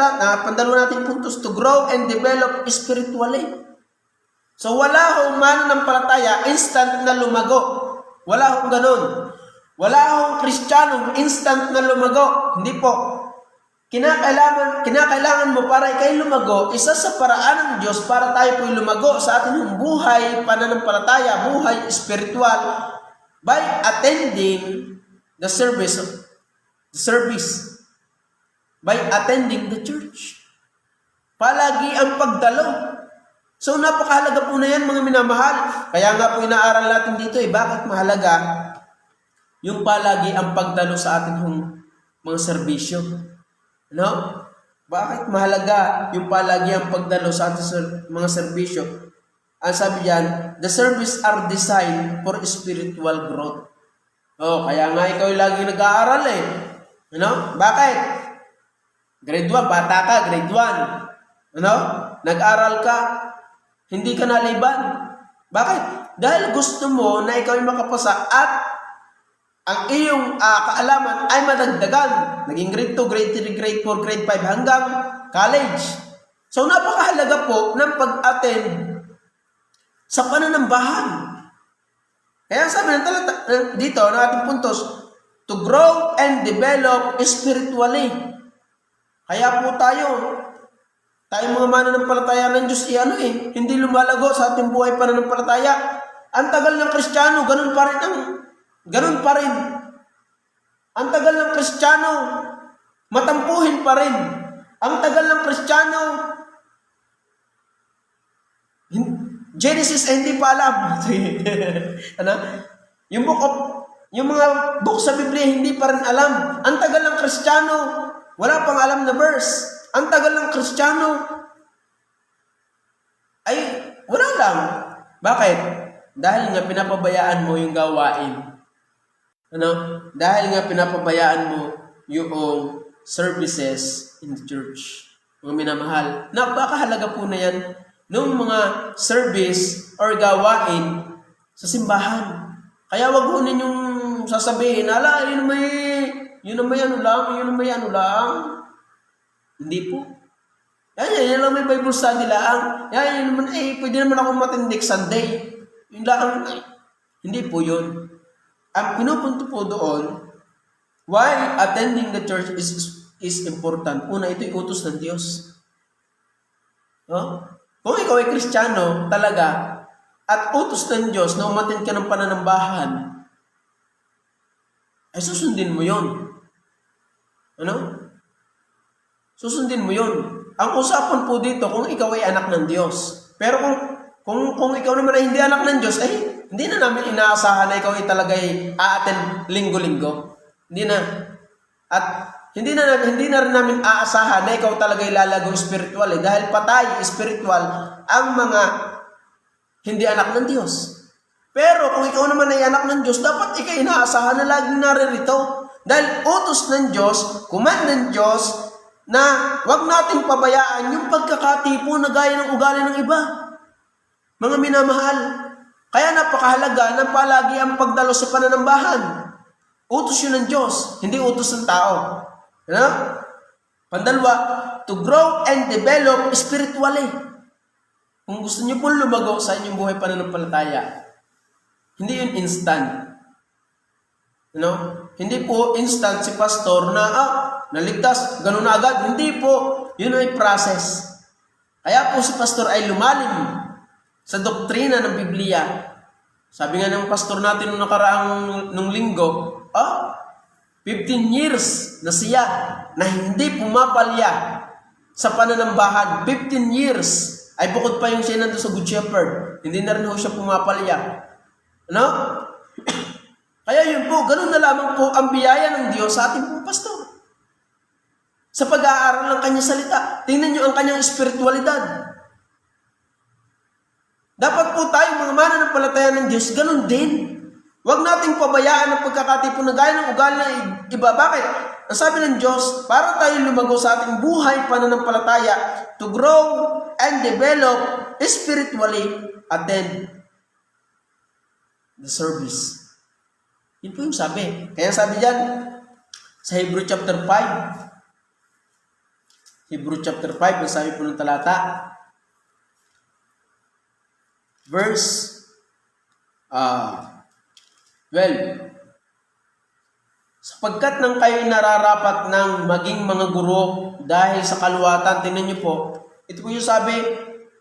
pandalo natin puntos, to grow and develop spiritually. So wala hong mananampalataya instant na lumago. Wala hong ganun. Wala hong Kristiyanong instant na lumago. Hindi po. Kinakailangan mo para ikay lumago, isa sa paraan ng Diyos para tayo po'y lumago sa ating buhay pananampalataya, buhay spiritual, by attending the service, by attending the church. Palagi ang pagdalo. So napakahalaga po na yan, mga minamahal. Kaya nga po inaaral natin dito, bakit mahalaga yung palagi ang pagdalo sa ating mga serbisyo. Bakit mahalaga yung palagi ang pagdalo sa ating mga serbisyo? Ang sabi yan, the service are designed for spiritual growth. Kaya nga ikaw lagi nag-aaral eh. Bakit? Grade 1, bata ka, grade 1. Nag-aral ka, hindi ka naliban. Bakit? Dahil gusto mo na ikaw ay makapasa at ang iyong kaalaman ay madagdagan. Naging grade 2, grade 3, grade 4, grade 5 hanggang college. So napakahalaga po ng pag-attend sa pananambahan. Kaya sabi ng talata dito, ng ating puntos, to grow and develop spiritually. Kaya po tayong mga mananampalataya ng Diyos, hindi lumalago sa ating buhay pananampalataya. Ang tagal ng Kristiyano, ganun pa rin. Ang tagal ng Kristiyano, matampuhin pa rin. Ang tagal ng Kristiyano, Genesis hindi pa alam. Ano? Yung mga book sa Biblia hindi pa rin alam. Ang tagal ng Kristiyano, wala pang alam na verse. Ang tagal ng Kristiyano ay wala lang. Bakit? Dahil nga pinapabayaan mo yung gawain. Dahil nga pinapabayaan mo yung services in the church. Mga minamahal. Napakahalaga po na yan ng mga service or gawain sa simbahan. Kaya wag mo ninyong sasabihin, yun na may ano lang. Hindi po. Yan lang may Bible study lang. Yan naman, pwede naman ako matindik Sunday. Yun lang. Hindi po yun. Ang pinupunto po doon, why attending the church is important. Una, ito'y utos ng Diyos. Kung ikaw ay Kristiyano talaga, at utos ng Diyos na umattend ka ng pananambahan, ay susundin mo yun. Susundin mo yun. Ang usapan po dito, kung ikaw ay anak ng Diyos. Pero kung ikaw naman ay hindi anak ng Diyos, hindi na namin inaasahan na ikaw ay talagay a-attend linggo-linggo. Hindi na. At hindi na rin namin aasahan na ikaw talagay lalago spiritual. Dahil patay, spiritual, ang mga hindi anak ng Diyos. Pero kung ikaw naman ay anak ng Diyos, dapat ikaw inaasahan na laging naririto. Dahil utos ng Diyos, command ng Diyos, na wag nating pabayaan yung pagkakatipo na gaya ng ugali ng iba. Mga minamahal, kaya napakahalaga na palagi ang pagdalo sa pananambahan. Utos yun ng Diyos, hindi utos ng tao. Pandalwa, to grow and develop spiritually. Kung gusto niyo po lumago sa inyong buhay pananampalataya, hindi yun instant. Hindi po instant si pastor na, naligtas, ganun na agad. Hindi po. Yun ay process. Kaya po si pastor ay lumalim sa doktrina ng Biblia. Sabi nga ng pastor natin nung linggo, 15 years na siya na hindi pumapalya sa pananambahan. 15 years. Ay bukod pa yung siya nandun sa Good Shepherd. Hindi na rin ho siya pumapalya. Kaya yun po, ganun na lamang po ang biyaya ng Diyos sa ating pong pastor. Sa pag-aaral ng kanyang salita. Tingnan nyo ang kanyang espiritualidad. Dapat po tayong mga mananampalataya ng Diyos, ganun din. Huwag nating pabayaan ang pagkakatipo na gaya ng ugali ng iba. Bakit? Ang sabi ng Diyos, para tayo lumago sa ating buhay pananampalataya, to grow and develop spiritually, attend the service. Yun po yung sabi. Kaya sabi dyan, sa Hebrew chapter 5, ang sabi po ng talata, verse 12. Sapagkat nang kayo'y nararapat ng maging mga guro dahil sa kaluwatan, tingnan niyo po, ito po yung sabi,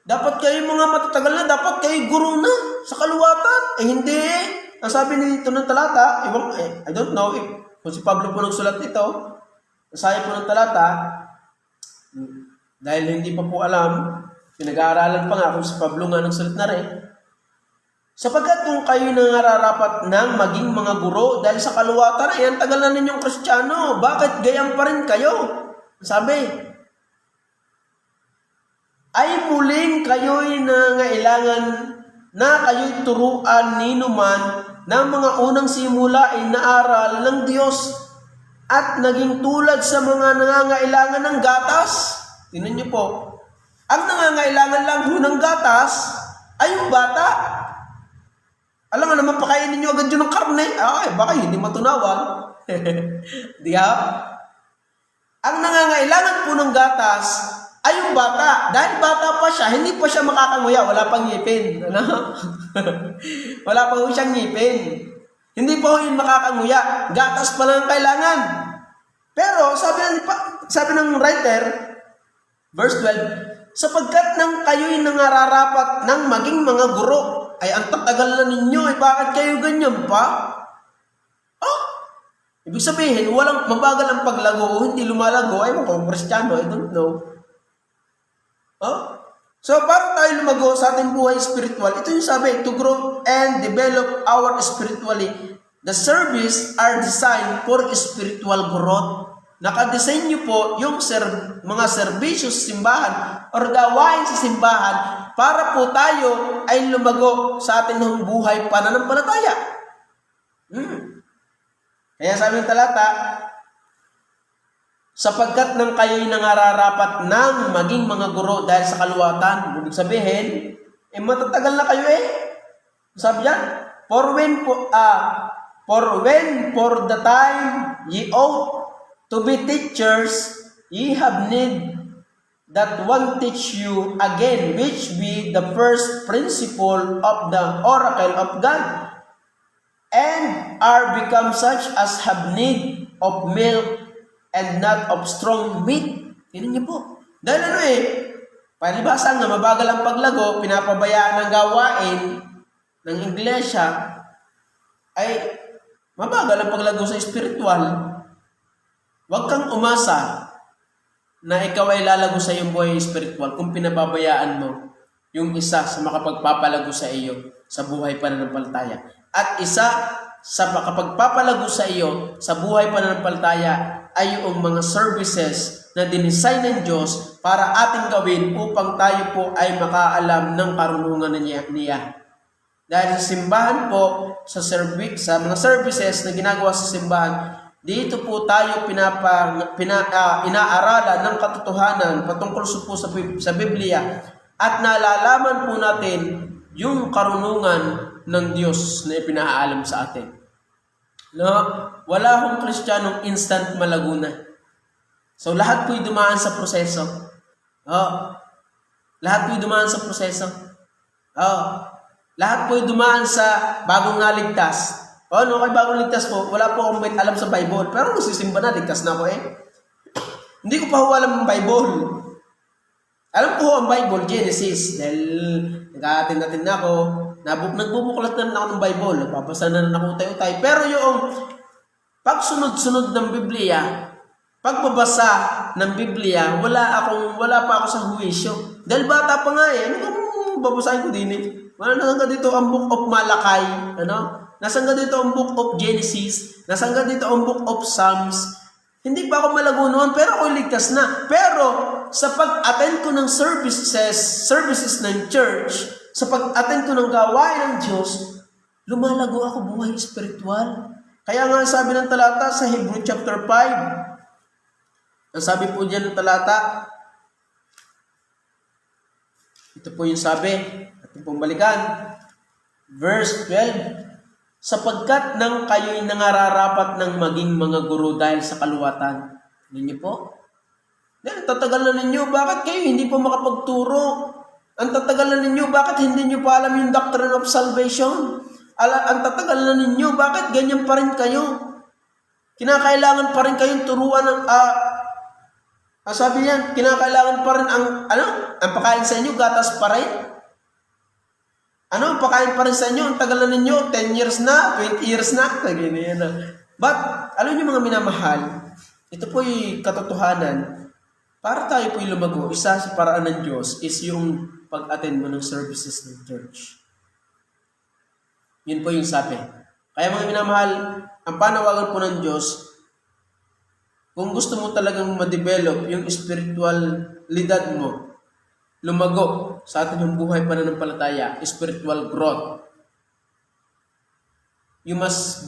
dapat kayo mga matatagal na, dapat kayo guro na sa kaluwatan. Hindi. Ang sabi nito ng talata, I don't know kung si Pablo po nagsulat nito, ang sabi po ng talata, dahil hindi pa po alam, pinag-aaralan pa nga kung si Pablo nga nagsulat na rin, sapagkat kung kayo nararapat ng maging mga guro dahil sa kaluwatan, ang tagal na ninyong Kristiyano, bakit gayang pa rin kayo? Sabi, ay muling kayo'y nangailangan na kayo'y turuan ninuman ng mga unang simula ay naaral ng Diyos at naging tulad sa mga nangangailangan ng gatas. Tingnan niyo po, ang nangangailangan lang ng gatas ay yung bata. Alam nga naman, pakainin niyo agad yun ng karne. Baka hindi matunawan. Di ba? Ang nangangailangan po ng gatas ay yung bata. Dahil bata pa siya, hindi pa siya makakanguya. Wala pang ngipin. Wala pa po siyang ngipin. Hindi pa po yun makakanguya. Gatas pa lang ang kailangan. Pero sabi ng writer, verse 12, Sapagkat nang kayo'y nangararapat ng maging mga guro, ay ang tatagal na ninyo, ay bakit kayo ganyan pa? Ibig sabihin, walang mabagal ang paglago o hindi lumalago, ay kung Kristiyano, I don't know. So, para tayo lumago sa ating buhay spiritual, ito yung sabi, to grow and develop our spiritually. The service are designed for spiritual growth. Nakadesign nyo po yung mga serbisyo sa simbahan or gawain sa simbahan para po tayo ay lumago sa ating buhay pananampalataya. Kaya sabi ng talata, sapagkat nang kayo'y nangararapat ng maging mga guro dahil sa kaluwatan. Ibig sabihin, matatagal na kayo Sabi yan, for the time ye ought to be teachers, ye have need that one teach you again, which be the first principle of the oracle of God, and are become such as have need of milk and not of strong meat. Tingnan niyo po. Dahil palibasa nga mabagal ang paglago, pinapabayaan ng gawain ng iglesia, ay mabagal ang paglago sa spiritual. Huwag kang umasa na ikaw ay lalago sa iyong buhay spiritual kung pinababayaan mo yung isa sa makapagpapalago sa iyo sa buhay pananampalataya. At isa sa makapagpapalago sa iyo sa buhay pananampalataya ay yung mga services na dinisign ng Diyos para ating gawin upang tayo po ay makaalam ng karunungan niya. Dahil sa simbahan po, sa mga services na ginagawa sa simbahan, dito po tayo inaaralan ng katotohanan patungkol po sa Biblia at nalalaman po natin yung karunungan ng Diyos na ipinaalam sa atin. Wala akong Kristiyanong instant malago na. So lahat po'y dumaan sa proseso. Lahat po'y dumaan sa proseso. Lahat po'y dumaan sa bagong naligtas. Okay, bagong ligtas po. Wala po akong alam sa Bible. Pero nagsisimba na, ligtas na ako Hindi ko pa alam ang Bible. Alam ko ang Bible, Genesis. Dahil nag-aatin-atin na ako. Nagbubuklat na ako ng Bible. Nagpapasa na ako tayo-tayo. Pero yung pagsunod-sunod ng Biblia, pagbabasa ng Biblia, wala pa ako sa huwisyo. Dahil bata pa nga Ano kung babasahin ko din Wala na dito ang Book of Malakay. Nasaan dito ang Book of Genesis? Nasaan dito ang Book of Psalms? Hindi pa ako malago noon, pero ako ligtas na. Pero sa pag-attend ko ng services ng church, sa pag-attend ko ng gawain ng Diyos, lumalago ako buhay spiritual. Kaya nga sabi ng talata sa Hebrew chapter 5, ang sabi po diyan ng talata, ito po yung sabi, ating pong balikan, verse 12, sapagkat nang kayo'y nangararapat ng maging mga guro dahil sa kaluwatan. Ninyo po? Dahil tatagal na ninyo, bakit kayo hindi pa makapagturo? Ang tatagal na ninyo, bakit hindi nyo pa alam yung doctrine of salvation? Ang tatagal na ninyo, bakit ganyan pa rin kayo? Kinakailangan pa rin kayong turuan ng sabi yan, kinakailangan pa rin ang pakain sa inyo, gatas pa rin. Ang pakain pa rin sa inyo, ang tagal na ninyo, 10 years na, 20 years na, ganyan na. But, alam niyo mga minamahal, ito po'y katotohanan, para tayo po'y lumago, isa sa paraan ng Diyos is yung pag-attend mo ng services ng church. Yun po yung sabi. Kaya mga minamahal, ang panawagan po ng Diyos, kung gusto mo talagang ma-develop yung spiritualidad mo, lumago sa ating buhay pananampalataya, spiritual growth, you must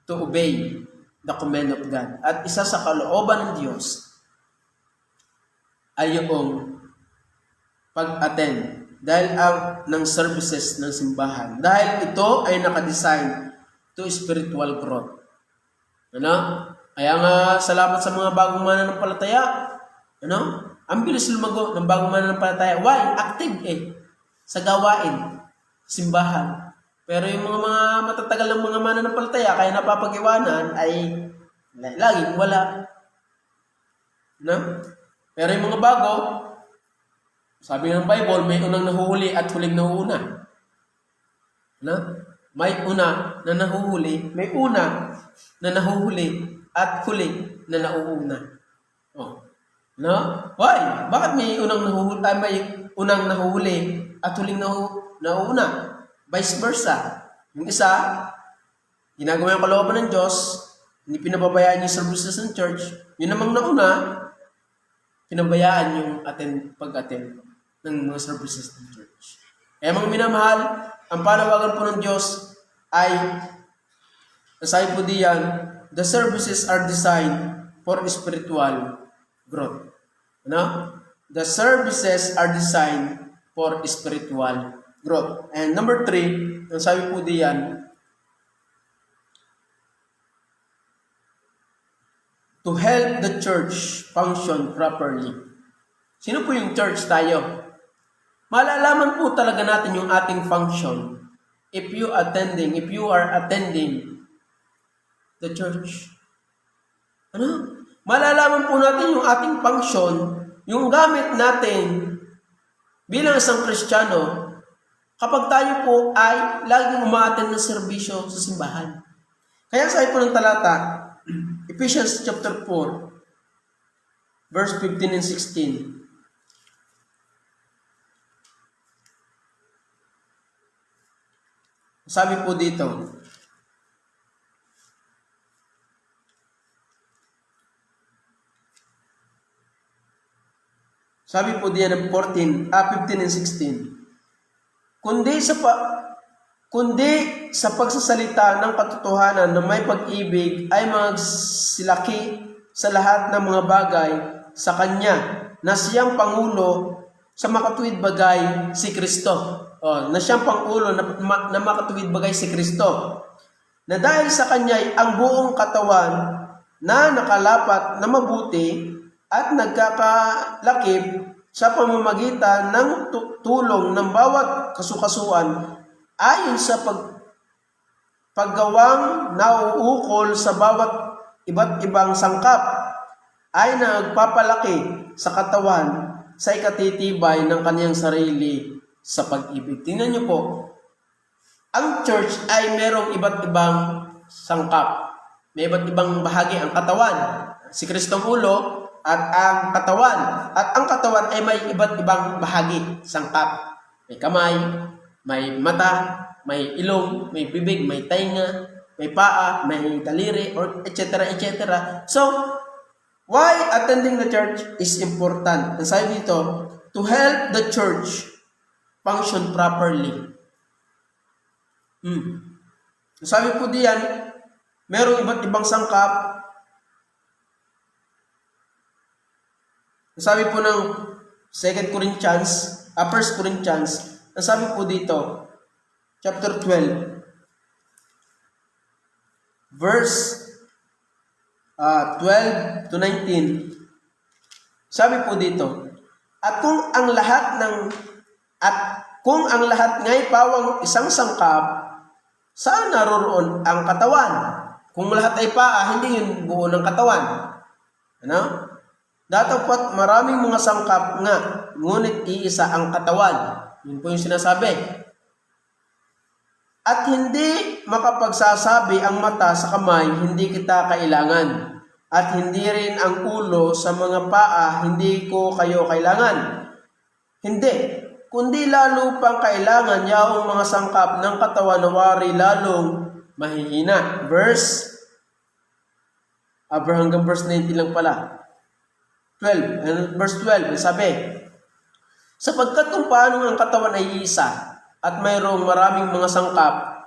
to obey the command of God. At isa sa kalooban ng Diyos ay yung pag-attend ng services ng simbahan. Dahil ito ay nakadesign to spiritual growth. Kaya nga, salamat sa mga bagong mananampalataya. Ang bilis lumago ng bagong mananampalataya. Why? Active sa gawain, simbahan. Pero yung mga matatagal ng mga mananampalataya, kaya napapag-iwanan, ay laging wala. Pero yung mga bago, sabi ng Bible, may unang nahuhuli at huling nahuuna. No? May una na nahuhuli, may una na nahuhuli at huli na nauuna. Oh. No? Why? Bakit may unang nahuhuli at huling nauuna? Vice versa. Yung isa, ginagawa yung kalooban ng Diyos, hindi pinababayaan yung services ng church. Yun namang nauna, pinabayaan yung pag-attend ng mga services ng church. Kaya mga minamahal, ang panawagan po ng Diyos ay, nasabi po diyan, the services are designed for spiritual growth. Ano? The services are designed for spiritual growth. And number 3, nasabi po diyan, to help the church function properly. Sino po yung church tayo? Malalaman po talaga natin yung ating function if you are attending the church. Ano? Malalaman po natin yung ating function, yung gamit natin bilang isang Kristiyano kapag tayo po ay laging umaattend ng serbisyo sa simbahan. Kaya sabi po ng talata, Ephesians chapter 4, verse 15 and 16. Sabi po dito, sabi po diyan ng 15 and 16. Kundi sa pagsasalita ng katotohanan na may pag-ibig ay magsilaki sa lahat ng mga bagay sa Kanya na siyang Pangulo sa makatuwid bagay si Kristo. Na siyang Pangulo na makatuwid bagay si Kristo. Na dahil sa Kanya ang buong katawan na nakalapat na mabuti at nagkakalakip sa pamamagitan ng tulong ng bawat kasukasuan ayon sa paggawang nauukol sa bawat iba't ibang sangkap ay nagpapalaki sa katawan sa ikatitibay ng kaniyang sarili sa pag-ibig. Tingnan niyo po, ang church ay merong iba't ibang sangkap. May iba't ibang bahagi ang katawan. Si Kristong ulo at ang katawan. At ang katawan ay may iba't ibang bahagi, sangkap. May kamay, may mata, may ilong, may bibig, may tainga, may paa, may daliri, or etc. etc. So, why attending the church is important? Ang sabi dito, to help the church function properly. Sabi po diyan, merong iba't ibang sangkap. Sabi po ng 1 Corinthians, ang sabi po dito, chapter 12, verse 12 to 19. Sabi po dito, at kung ang lahat nga'y pawang isang sangkap, saan naroroon ang katawan? Kung lahat ay paa, hindi yun buo ng katawan. Ano? Datapwat maraming mga sangkap nga, ngunit iisa ang katawan. Yun po yung sinasabi. At hindi makapagsasabi ang mata sa kamay, hindi kita kailangan. At hindi rin ang ulo sa mga paa, hindi ko kayo kailangan. Hindi, kundi lalo pang kailangan yaong mga sangkap ng katawan na wari lalong mahihina. Hanggang verse 19 lang pala. 12, verse 12, sabi, sapagkat kung paano ang katawan ay isa, at mayroong maraming mga sangkap,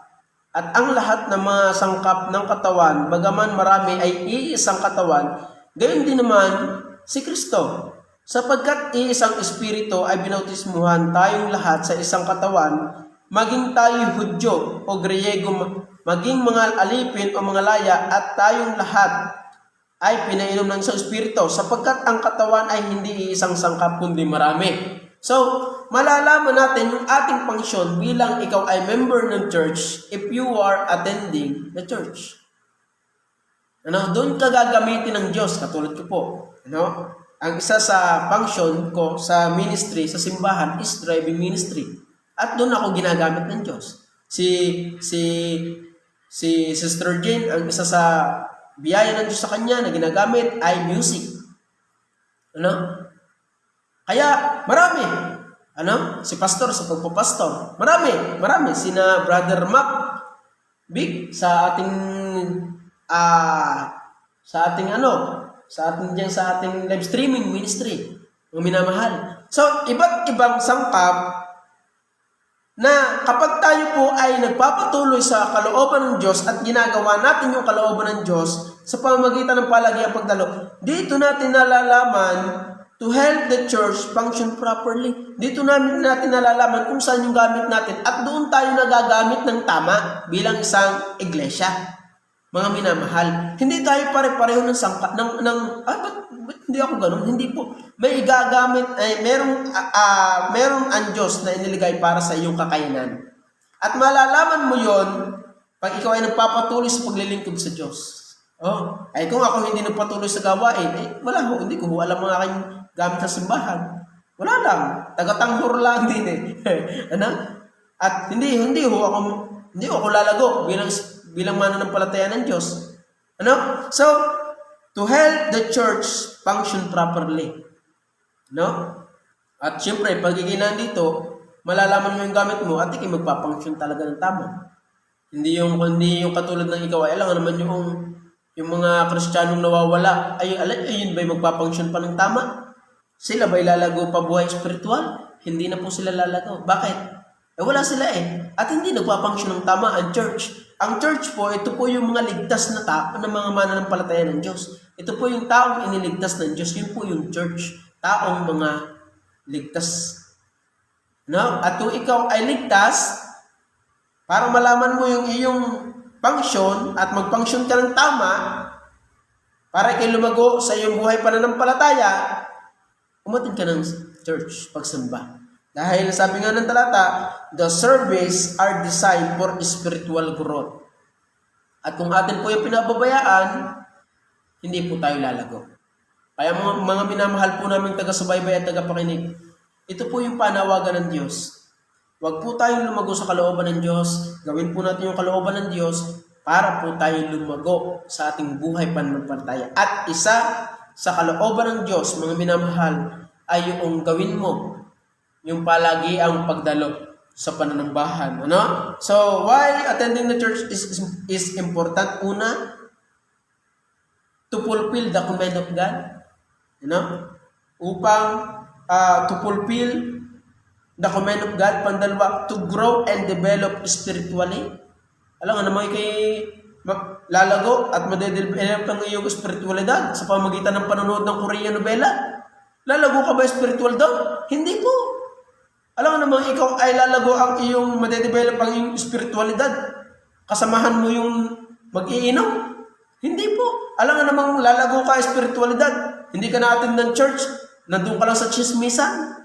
at ang lahat ng mga sangkap ng katawan, bagaman marami ay iisang katawan, gayon din naman si Kristo. Sapagkat iisang espiritu ay binautismuhan tayong lahat sa isang katawan, maging tayo Hudyo o Griego, maging mga alipin o mga laya, at tayong lahat ay pinainom ng isang espiritu, sapagkat ang katawan ay hindi iisang sangkap kundi marami. So, malalaman natin yung ating function bilang ikaw ay member ng church if you are attending the church. Doon ka gagamitin ng Diyos, katulad ko po. ang isa sa function ko sa ministry, sa simbahan, is driving ministry. At doon ako ginagamit ng Diyos. Si Sister Jane, ang isa sa biyaya ng Diyos sa kanya na ginagamit ay music. Ano? Kaya marami. Ano? Si pastor sa pagpapastor. Marami. Sina Brother Mac Big sa ating sa ating live streaming ministry. Mga minamahal. So, iba't ibang sangkap na kapag tayo po ay nagpapatuloy sa kalooban ng Diyos at ginagawa natin yung kalooban ng Diyos sa pamamagitan ng palagiang pagdalo, dito natin nalalaman to help the church function properly. Dito natin nalalaman kung saan yung gamit natin at doon tayo nagagamit ng tama bilang isang iglesia. Mga minamahal, hindi tayo pare-pareho ng sangka, ba't hindi ako ganun? Hindi po. May igagamit, merong ang Diyos na iniligay para sa iyong kakayanan. At malalaman mo yon pag ikaw ay nagpapatuloy sa paglilingkod sa Diyos. Ay kung ako hindi nagpatuloy sa gawain, wala ho, hindi ko alam mga aking gamit sa simbahan. Wala lang, tagatanghur lang din ano? At hindi ako lalago bilang mananampalataya ng Diyos. Ano? So, to help the church function properly. No? At syempre, pag nandito, malalaman mo yung gamit mo at ikay magpapunction talaga ng tama. Hindi yung katulad ng ikaw ay alam naman yung mga Kristiyanong nawawala, ayun ba'y magpapunction pa ng tama? Sila ba'y lalago pa buhay spiritual? Hindi na po sila lalago. Bakit? Wala sila At hindi nagpapunction ng tama ang church. Ang church po, ito po yung mga ligtas na tao ng mga mananampalataya ng Diyos. Ito po yung taong iniligtas ng Diyos. Yun po yung church. Taong mga ligtas. No? At kung ikaw ay ligtas, para malaman mo yung iyong function at mag-function ka ng tama, para ikay lumago sa iyong buhay pananampalataya, umatid ka ng church, pagsamba. Dahil sabi nga ng talata, the service are designed for spiritual growth. At kung atin po yung pinababayaan, hindi po tayo lalago. Kaya mga minamahal po namin taga-subaybay at taga-pakinig, ito po yung panawagan ng Diyos. Huwag po tayong lumago sa kalooban ng Diyos. Gawin po natin yung kalooban ng Diyos para po tayong lumago sa ating buhay pananampalataya. At isa sa kalooban ng Diyos, mga minamahal, ay yung gawin mo yung palagi ang pagdalo sa pananambahan. Ano? So, why attending the church is important? Una, to fulfill the command of God. Upang to fulfill the command of God. Pandalawa, to grow and develop spiritually. Alam nga naman kay lalago at madedevelop ang iyong spiritualidad sa pamagitan ng panonood ng Korean novela. Lalago ka ba spiritual daw? Hindi po. Alam nga naman, ikaw ay lalago ang iyong madedevelop ang iyong spiritualidad. Kasamahan mo yung mag-iinom? Hindi po. Alam nga naman, lalago ka spiritualidad. Hindi ka na-attend ng church. Nandun ka lang sa chismisan.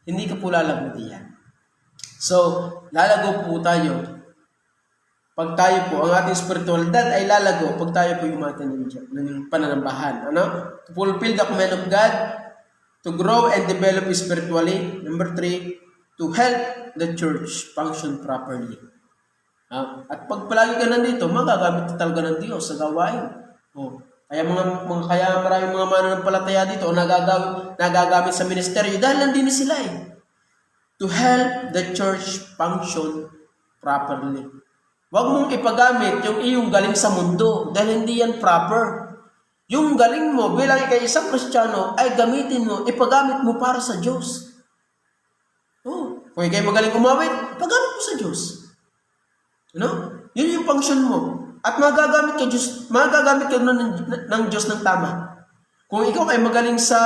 Hindi ka po lalago diyan. So, lalago po tayo. Pag tayo po, ang ating spiritualidad ay lalago pag tayo po umattend ng pananambahan. To fulfill the command of God, to grow and develop spiritually. Number 3, to help the church function properly. At pag palagi ka nandito, magagamit talaga ng Diyos sa gawain. Kaya maraming mga mananampalataya dito nagagamit sa ministeryo dahil nandini sila to help the church function properly. Huwag mong ipagamit yung iyong galing sa mundo dahil hindi yan proper. Yung galing mo bilang ikay isang Kristiyano ay gamitin mo, ipagamit mo para sa Diyos. Kung ikay magaling umawit, ipagamit mo sa Diyos. Yun yung function mo. At magagamit ka ng Diyos ng tama. Kung ikaw ay magaling sa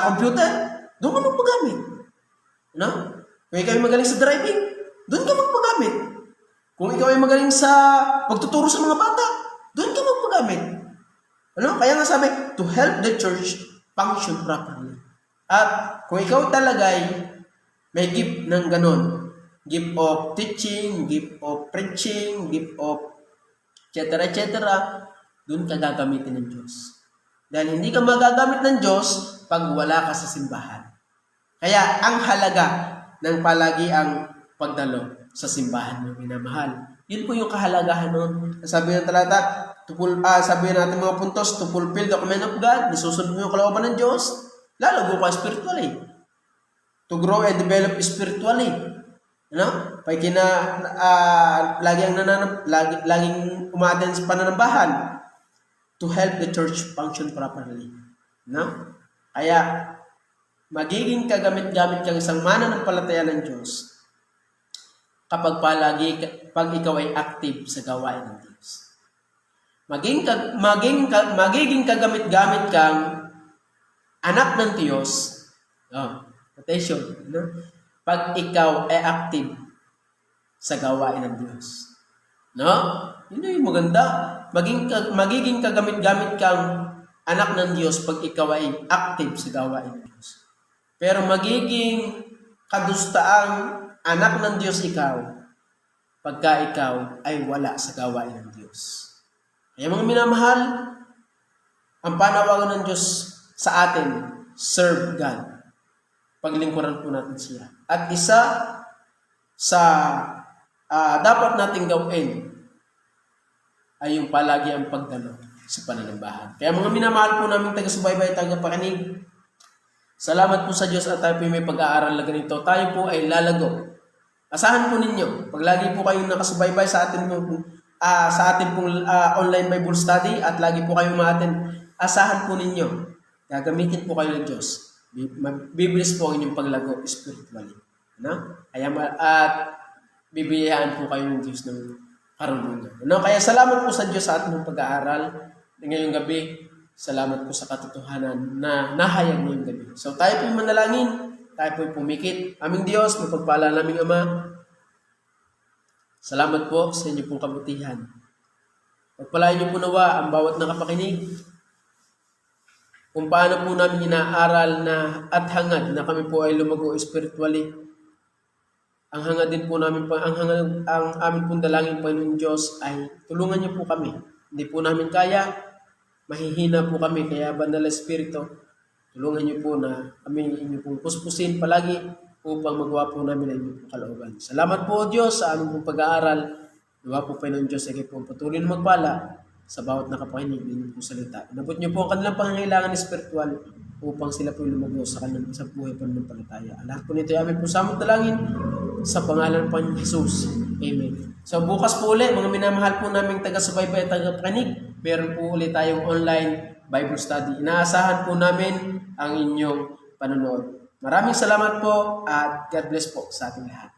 computer, doon ka magpagamit. Kung ikaw ay magaling sa driving, doon ka magpagamit. Kung ikaw ay magaling sa pagtuturo sa mga bata, doon ka magpagamit. Kaya nga sabi, to help the church function properly. At kung ikaw talagay may gift ng ganon, gift of teaching, gift of preaching, gift of etc. etc. Doon ka gagamitin ng Diyos. Dahil hindi ka magagamit ng Diyos pag wala ka sa simbahan. Kaya ang halaga ng palagi ang pagdalo sa simbahan ng minamahal. Yun po yung kahalagahan nun. Sabi ng talata, sabi natin mga puntos, to fulfill the command of God, nisusunod mo yung kalooban ng Diyos, lalago ka spiritually. To grow and develop spiritually. Ano? Pag laging umaten sa pananambahan, to help the church function properly. No? Kaya, magiging kagamit-gamit kang isang mananampalataya ng Diyos kapag pag ikaw ay active sa gawain ng Diyos. Magiging kagamit-gamit kang anak ng Diyos. Attention. No? Pag ikaw ay active sa gawain ng Diyos. No? Yun yung maganda. Magiging kagamit-gamit kang anak ng Diyos pag ikaw ay active sa gawain ng Diyos. Pero magiging kadustaang anak ng Diyos ikaw pagka ikaw ay wala sa gawain ng Diyos. Kaya mga minamahal, ang panawagan ng Diyos sa atin, serve God. Paglingkuran po natin siya. At isa sa dapat nating gawin ay yung palagi ang pagdalo sa pananambahan. Kaya mga minamahal po namin taga-subaybay, taga-pakinig, salamat po sa Diyos at tayo po may pag-aaral na ganito. Tayo po ay lalago. Asahan po ninyo, pag lagi po kayong nakasubaybay sa atin pong online Bible study at lagi po kayong ma-attend, asahan po ninyo, gagamitin po kayo ng Diyos. Bibilis po ang inyong paglago spiritually. No? At bibiyayaan po kayo ng Diyos ng karunungan. No? Kaya salamat po sa Diyos sa ating pag-aaral ngayong gabi. Salamat po sa katotohanan na nahayag ngayong gabi. So tayo po manalangin, tayo po pumikit. Aming Diyos, mapagpala naming Ama, salamat po sa inyo pong kabutihan. Pagpalain niyo po nawa ang bawat nakapakinig. Kung paano po namin inaaral na at hangad na kami po ay lumago spiritually. Ang hangad din po namin, ang amin pong dalangin po ng Diyos ay tulungan niyo po kami. Hindi po namin kaya, mahihina po kami, kaya Banal na Espiritu, tulungan niyo po na kami inyo pong puspusin palagi upang magawa po namin ang inyong kalooban. Salamat po Diyos sa aming pong pag-aaral. Nawa po pa ng Diyos ay po patuloy na magpala sa bawat nakapakinig ng inyong salita. Inabot niyo po ang kanilang pangangailangan spiritual upang sila po lumago sa kanilang sa buhay pananampalataya. Lahat po nito ay aming po samot dalangin sa pangalan po ni Jesus. Amen. So bukas po ulit, mga minamahal po naming taga-subaybay at taga-pakinig, meron po ulit tayong online Bible study. Inaasahan po namin ang inyong panonood. Maraming salamat po at God bless po sa ating lahat.